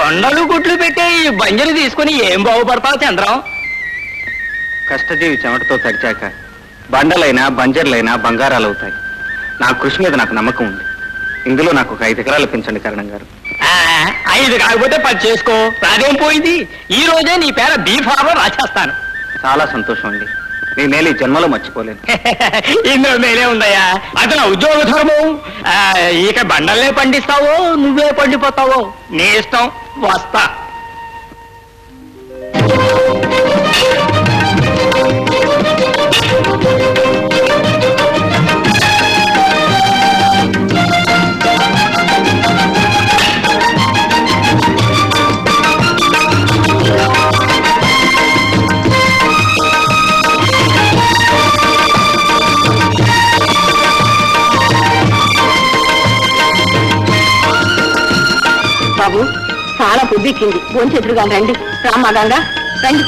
కొండలు గుట్లు పెట్టే ఈ బంజలు తీసుకుని ఏం బాగుపడతావు చంద్రం? కష్టజీవి చెమటతో తడిచాక బండలైనా బంజర్లైనా బంగారాలు అవుతాయి. నా కృషి మీద నాకు నమ్మకం ఉంది. ఇందులో నాకు ఒక 5 ఎకరాలు పెంచండి కరణం గారు. 5 కాకపోతే 10 చేసుకో, అదేం పోయింది. ఈ రోజే నీ పేర B.Pharm రాసేస్తాను. చాలా సంతోషం అండి. మీ మేలు ఈ జన్మలో మర్చిపోలేను. ఇందులో మేలే ఉందయ్యా. అతను ఉద్యోగ ధర్మం. ఇక బండల్నే పండిస్తావో నువ్వే పండిపోతావో నీ ఇష్టం. వస్తా. బాబు చాలా పొద్దుకింది, భోంచెదురుగా రండి. రామ్మా గంగా రండి.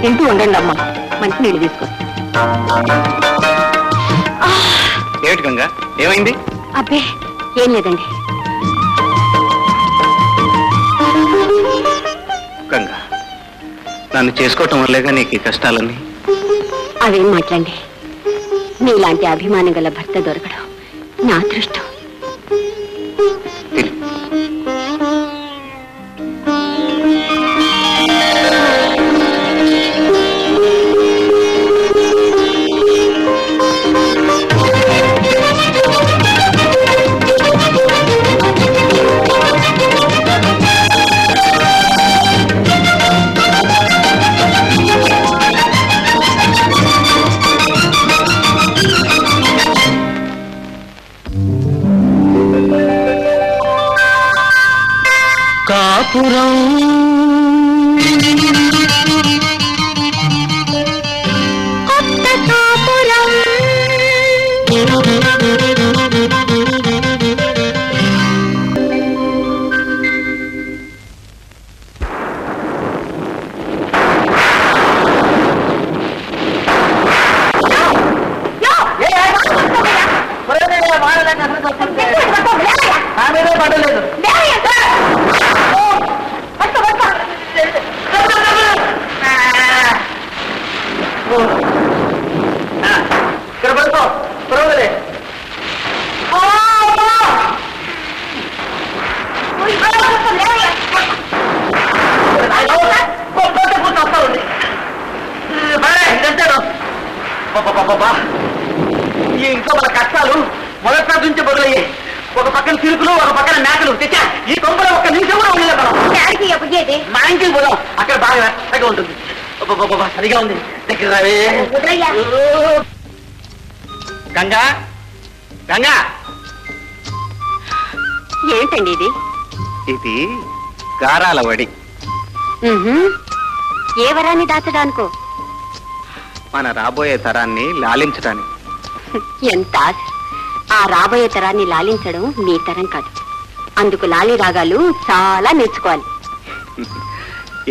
తింటూ ఉండండి అమ్మా, మంచినీళ్ళు తీసుకొస్తా. ఏమిటి గంగా, ఏమైంది? అబ్బే ఏం లేదండి. గంగా, నన్ను చేసుకోవటం వల్లేగా నీకు ఈ కష్టాలన్నీ. అవేం మాట్లాడండి. నీలాంటి అభిమానం గల భర్త దొరకడం నా అదృష్టం. కాపురం కొత్త కాపురం పడలేదు. ఇక్కడ పడుకో, పర్వాలే. ఈ ఇంట్లో మన కష్టాలు మొదటి నుంచి మొదలయ్యాయి. ఒక పక్కన చిరుకులు, ఒక పక్కన మేకలు. తెచ్చా ఈ కొంపలో ఒక్క నిమిషం కూడా ఉండలేదు మనం. మా ఇంటికి పోదాం, అక్కడ బాగా చక్కగా ఉంటుంది. సరిగా ఉంది. దగ్గర రావే. గంగా, గంగా. ఏంటండి ఇది? ఇది గారాల వడి. ఏ వరాన్ని దాచడానికో? మన రాబోయే తరాన్ని లాలించడానికి. ఎంత ఆశ! ఆ రాబోయే తరాన్ని లాలించడం మీ తరం కాదు. అందుకు లాలి రాగాలు చాలా నేర్చుకోవాలి.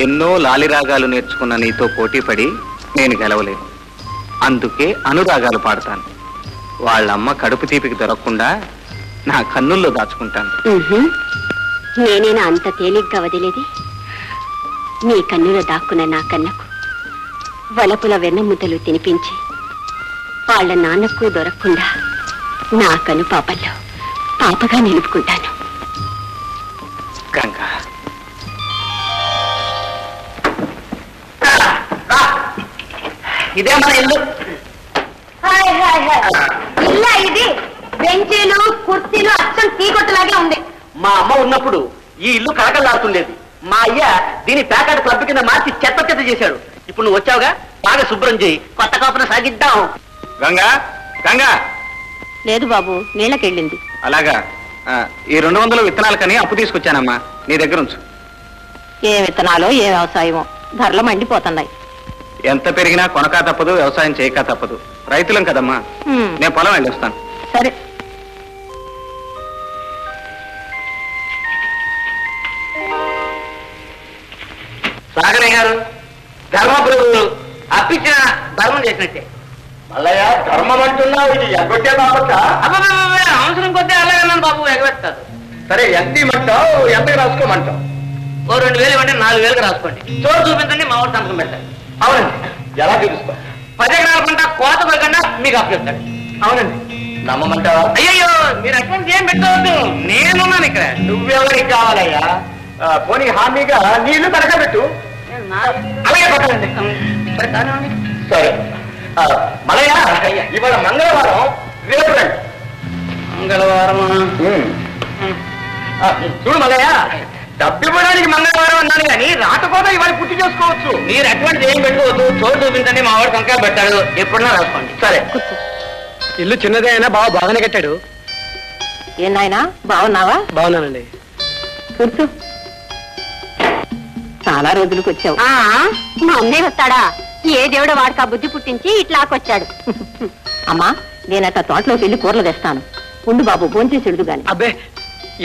ఎన్నో లాలిరాగాలు నేర్చుకున్న నీతో పోటీపడి నేను గెలవలేను. అందుకే అనురాగాలు పాడతాను. వాళ్ళమ్మ కడుపు తీపికి దొరకకుండా నా కన్నుల్లో దాచుకుంటాను. నేనేనా అంత తేలిగ్గా వదిలేది? మీ కన్నులో దాక్కున్న నా కన్నకు వలపుల వెన్నముద్దలు తినిపించి వాళ్ళ నాన్నకు దొరకకుండా నా కను పాపల్లో పాపగా నిలుపుకుంటాను. గంగా, ఇదే మన ఇల్లు. ఇల్లా ఇది? బెంచీలు కుర్చీలు అచ్చం తీకొట్టలాగే ఉంది. మా అమ్మ ఉన్నప్పుడు ఈ ఇల్లు కలకలాడుతుండేది. మా అయ్య దీని ప్యాకెట్ క్లబ్ కింద మార్చి చెత్త చెత్త చేశాడు. ఇప్పుడు నువ్వు వచ్చావుగా, బాగా శుభ్రం చేయి, కొత్త కాపున సాగిద్దాం. గంగా, గంగా. లేదు బాబు, నీళ్ళకెళ్ళింది. అలాగా. ఈ 200 విత్తనాలకని అప్పు తీసుకొచ్చానమ్మా, నీ దగ్గర ఉంచు. ఏ విత్తనాలో ఏ వ్యవసాయమో ధరలు మండిపోతున్నాయి. ఎంత పెరిగినా కొనకా తప్పదు, వ్యవసాయం చేయక తప్పదు. రైతులం కదమ్మా. నేను పొలం వెళ్ళి వస్తాను. సరే. సాగరయ్య గారు ధర్మప్రభువులు అప్పించిన ధర్మం చేసినట్టే. మల్లయ్య ధర్మం అంటున్నావు, ఇది ఎగ్గొట్టే బాబా? అవసరం కొద్ది అలాగన్నాను బాబు, ఎగబెడతారు. సరే ఎంత ఇమ్మంటావు, ఎంతకు రాసుకోమంటావు? ఓ 2000 ఇవ్వండి, 4000కి రాసుకోండి. చోటు చూపించండి, మా ఊరు సంతకం పెట్టండి. అవునండి. ఎలా చూపిస్తా? 10 ఎకరాల పంట కోత పడకుండా మీకు అప్పచెప్తాడు. అవునండి. నమ్మమంటావా? అయ్యయ్యో, మీరు అటువంటి ఏం పెట్టవద్దు, నేనున్నాను ఇక్కడ. నువ్వెవరికి కావాలయ్యా? పోనీ హామీగా నీళ్లు తరగబెట్టు. అలాగే పట్టాలండి. సరే మలయ్య, ఇవాళ మంగళవారం, రేపు రండి. మంగళవారం చూడు మలయ్య, డబ్బు ఇవ్వడానికి మంగళవారం అన్నాను కానీ రాకపోతే ఇవాళ పుట్టి చేసుకోవచ్చు. మీరు అటువంటి ఏం పెట్టుకోవద్దు, చోటు చూపించండి, మా వాడు సంఖ్య పెట్టాడు, ఎప్పుడన్నా రాసుకోండి. సరే. ఇల్లు చిన్నదే అయినా బాగానే కట్టాడు. ఏం నాయనా, బాగున్నావా? బాగున్నానండి. కూర్చో. చాలా రోజులకు వచ్చావు. మా అన్నయ్య వస్తాడా? ఏ దేవుడు వాడికి ఆ బుద్ధి పుట్టించి ఇట్లాకొచ్చాడు. అమ్మా, నేనట్ట తోటలోకి వెళ్ళి కూరలు తెస్తాను. ఉండు బాబు, భోంచేసి ఎడుదు గాని. అబ్బే,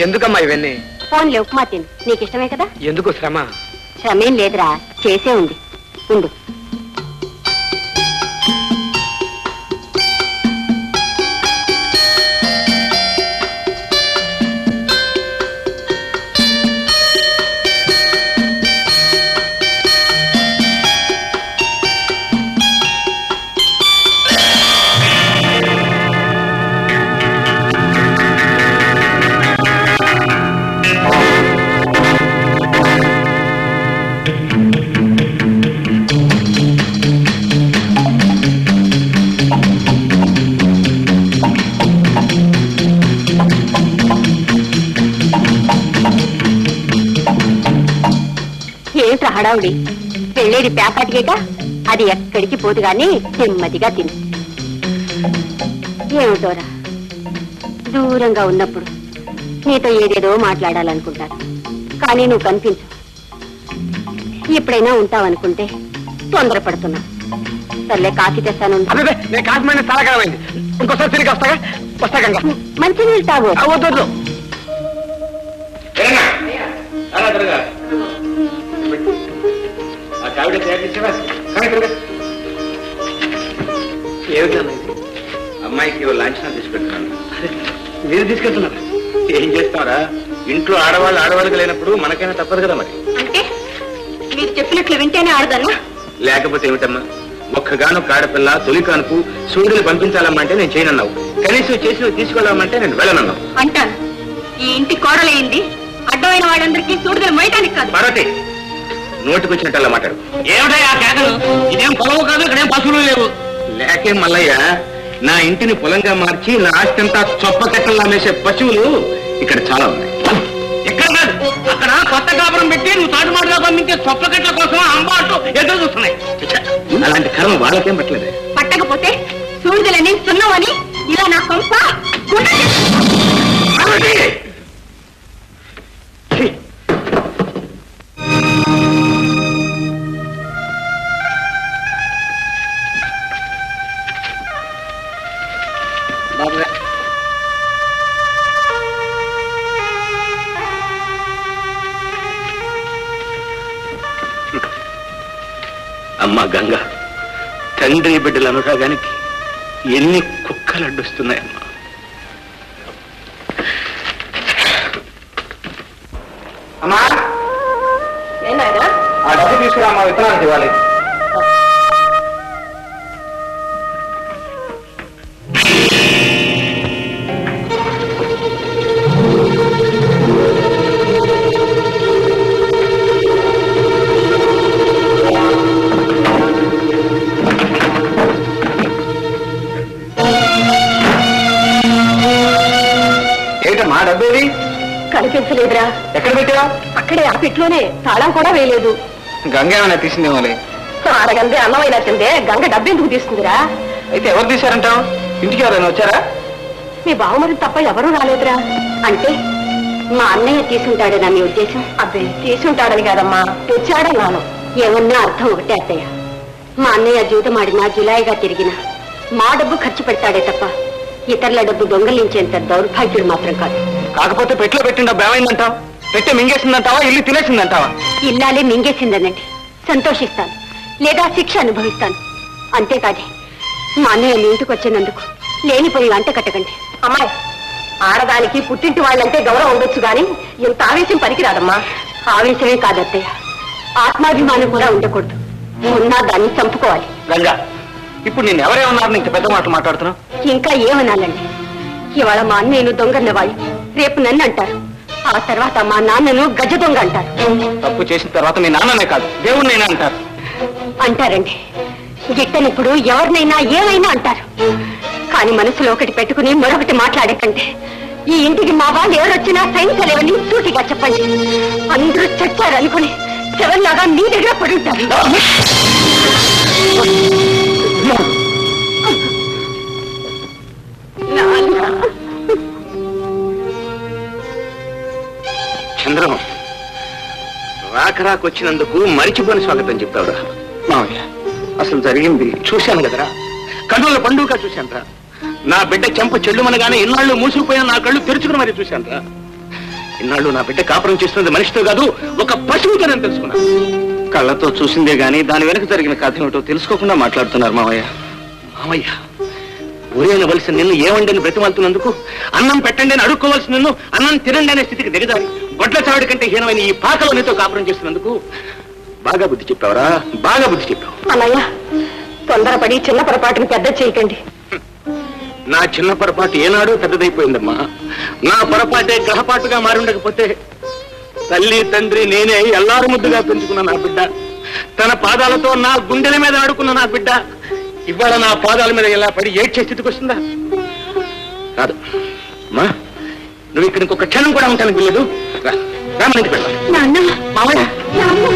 ఎందుకమ్మా ఇవన్నీ? ఫోన్లే, ఉప్మా తిను, నీకు ఇష్టమే కదా. ఎందుకు శ్రమ? శ్రమేం లేదురా, చేసే ఉంది. ఉండు. ఏమిట్రా హడావుడి? పెళ్ళేది పేకాటికేగా, అది ఎక్కడికి పోదు గాని నెమ్మదిగా తిని. ఏమిటోరా, దూరంగా ఉన్నప్పుడు నీతో ఏదేదో మాట్లాడాలనుకుంటాను, కానీ నువ్వు కనిపించు. ఎప్పుడైనా ఉంటావనుకుంటే తొందరపడుతున్నా. సర్లే, కాఫీ తెస్తాను. నేను కాఫీ చాలా కాలమైంది, ఇంకోసారి తిరిగి వస్తా. మంచి నీళ్ళు తాగు. వద్దు. అమ్మాయికి లాంఛనం తీసుకెళ్తున్నాను. మీరు తీసుకెళ్తున్నారు? ఏం చేస్తారా, ఇంట్లో ఆడవాళ్ళకి లేనప్పుడు మనకైనా తప్పదు కదా. మరి అంటే మీరు చెప్పినట్లు వింటేనే ఆడదన్నా? లేకపోతే ఏమిటమ్మా, ఒక్కగాను ఆడపిల్ల, తొలి కానుకు సూర్యుని పంపించాలమ్మా అంటే నేను చేయనన్నావు. కనీసం చేసి తీసుకెళ్ళామంటే నేను వెళ్ళనన్నావు. అంటాను, ఈ ఇంటి కోడలైంది అడ్డమైన వాళ్ళందరికీ సూడుదలు మొయ్యడానికి కాదు. పార్వతి, నోటికొచ్చినట్టు అలా మాట్లాడు. ఏమిటా కేకలు? ఇదేం పొలవు కాదు, ఇక్కడేం పశువులు లేవు. లేకే మల్లయ్య, నా ఇంటిని పొలంగా మార్చి నా ఆస్తి అంతా చొప్ప కట్టలు అమ్మేసే పశువులు ఇక్కడ చాలా ఉన్నాయి. ఇక్కడ కాదు, అక్కడ కొత్త కాపురం పెట్టి నువ్వు తాటుమాటుగా పంపించే చొప్పకట్ల కోసం అంబాటు ఎదురు చూస్తున్నాయి. అలాంటి కర్మ వాళ్ళకేం పట్టలేదు. పట్టకపోతే సూడుదలని సున్నవని ఇలా నా కొంప అమ్మా గంగ, తండ్రి బిడ్డల అనురాగానికి ఎన్ని కుక్కలు అడ్డొస్తున్నాయమ్మా. అమ్మా, ఆ డబ్బు తీసుకురామ్మా, విత్తనానికి ఇవ్వాలి. ఏంటమ్మా డబ్బేది? కనిపించలేదురా. ఎక్కడ పెట్టావా? అక్కడే ఆ పెట్లోనే, తాళం కూడా వేయలేదు. గంగ ఏమైనా తీసిందేమోలే. అరగందే అన్నమైన తిందే గంగ డబ్బెందుకు తీస్తుందిరా? అయితే ఎవరు తీశారంటావు? ఇంటికి ఎవరైనా వచ్చారా? మీ బావమరి తప్ప ఎవరూ రాలేదురా. అంటే మా అన్నయ్య తీసుంటాడేనా మీ ఉద్దేశం? అబ్బే, తీసుంటాడని కాదమ్మా, తెచ్చాడన్నాను. ఏమన్నా అర్థం ఒకటే అత్తయ్య, మా అన్నయ్య జీవితమాడినా జులాయిగా తిరిగినా మా డబ్బు ఖర్చు పెడతాడే తప్ప ఇతరుల డబ్బు దొంగలించేంత దౌర్భాగ్యుడు మాత్రం కాదు. కాకపోతే పెట్టిలో పెట్టిన డబ్బు ఏమైందంటావా? పెట్టె మింగేసిందంటావా, ఇల్లు తినేసిందంటావా? ఇల్లాలే మింగేసిందనండి. సంతోషిస్తాను, లేదా శిక్ష అనుభవిస్తాను. అంతేకాదే మా అన్నయ్య మీ ఇంటికి వచ్చినందుకు లేనిపోయి వంట కట్టకండి. అమ్మాయి, ఆడదానికి పుట్టింటి వాళ్ళంటే గౌరవం ఉండొచ్చు గాని ఇంత ఆవేశం పనికిరాదమ్మా. ఆవేశమే కాదత్తయ్య, ఆత్మాభిమానం కూడా ఉండకూడదు. ఉన్నా దాన్ని చంపుకోవాలి. రంగా, ఇప్పుడు నేను ఎవరేమన్నారు ఇంత పెద్ద మాటలు మాట్లాడుతున్నావు? ఇంకా ఏమనాలండి? ఇవాళ మా అన్నయ్యను దొంగన్న వాళ్ళు రేపు నన్ను అంటారు, ఆ తర్వాత మా నాన్నను గజ దొంగ అంటారు. తప్పు చేసిన తర్వాత మీ నాన్ననే కాదు దేవుణ్ణైనా అంటారు. అంటారండి, గిట్టనిప్పుడు ఎవరినైనా ఏమైనా అంటారు. కానీ మనసులో ఒకటి పెట్టుకుని మరొకటి మాట్లాడే కంటే ఈ ఇంటికి మా వాళ్ళు ఎవరొచ్చినా సహించలేవని సూటిగా చెప్పండి. అందరూ చచ్చారనుకుని శవంలాగా మీ దగ్గర పడి ఉంటారు. చంద్రం, రాకరాకొచ్చినందుకు మరిచిపోని స్వాగతం చెప్తావురా. మావయ్య, అసలు జరిగింది చూశాను కదరా, కన్నుల పండుగ చూశానురా. నా బిడ్డ చెంప చెల్లుమనగానే ఇన్నాళ్ళు మూసుకుపోయిన నా కళ్ళు తెరుచుకుని మరీ చూశానురా. ఇన్నాళ్ళు నా బిడ్డ కాపురం చేస్తున్నది మనిషితో కాదు, ఒక పశువుతో నేను తెలుసుకున్నాను. కళ్ళతో చూసిందే గాని దాని వెనక జరిగిన కథ ఏమిటో తెలుసుకోకుండా మాట్లాడుతున్నారు మావయ్య. మావయ్య, ఊరేనవలసిన నిన్ను ఏమండని బ్రతిమాలుతున్నందుకు, అన్నం పెట్టండి అని అడుక్కోవలసిన నిన్ను అన్నం తినండి అనే స్థితికి దిగజారి గొడ్ల చావిడి కంటే హీనమైన ఈ పాకలో నీతో కాపురం చేస్తున్నందుకు బాగా బుద్ధి చెప్పావురా, బాగా బుద్ధి చెప్పావు. అన్నయ్య, తొందరపడి చిన్న పొరపాటును పెద్ద చేయకండి. నా చిన్న పొరపాటు ఏనాడో పెద్దదైపోయిందమ్మా. నా పొరపాటే గ్రహపాటుగా మారుండకపోతే తల్లి తండ్రి నేనే ఎల్లారు ముద్దుగా పెంచుకున్న నా బిడ్డ, తన పాదాలతో నా గుండెల మీద ఆడుకున్న నా బిడ్డ ఇవాళ నా పాదాల మీద ఎలా పడి ఏడ్చే స్థితికి వస్తుందా? కాదు అమ్మా, నువ్వు ఇక్కడ ఇంకొక క్షణం కూడా ఉంటానికి వీల్లేదు. రా, మన ఇంటికి వెళ్ళాలి. నాన్న, మామయ్య, నాన్న.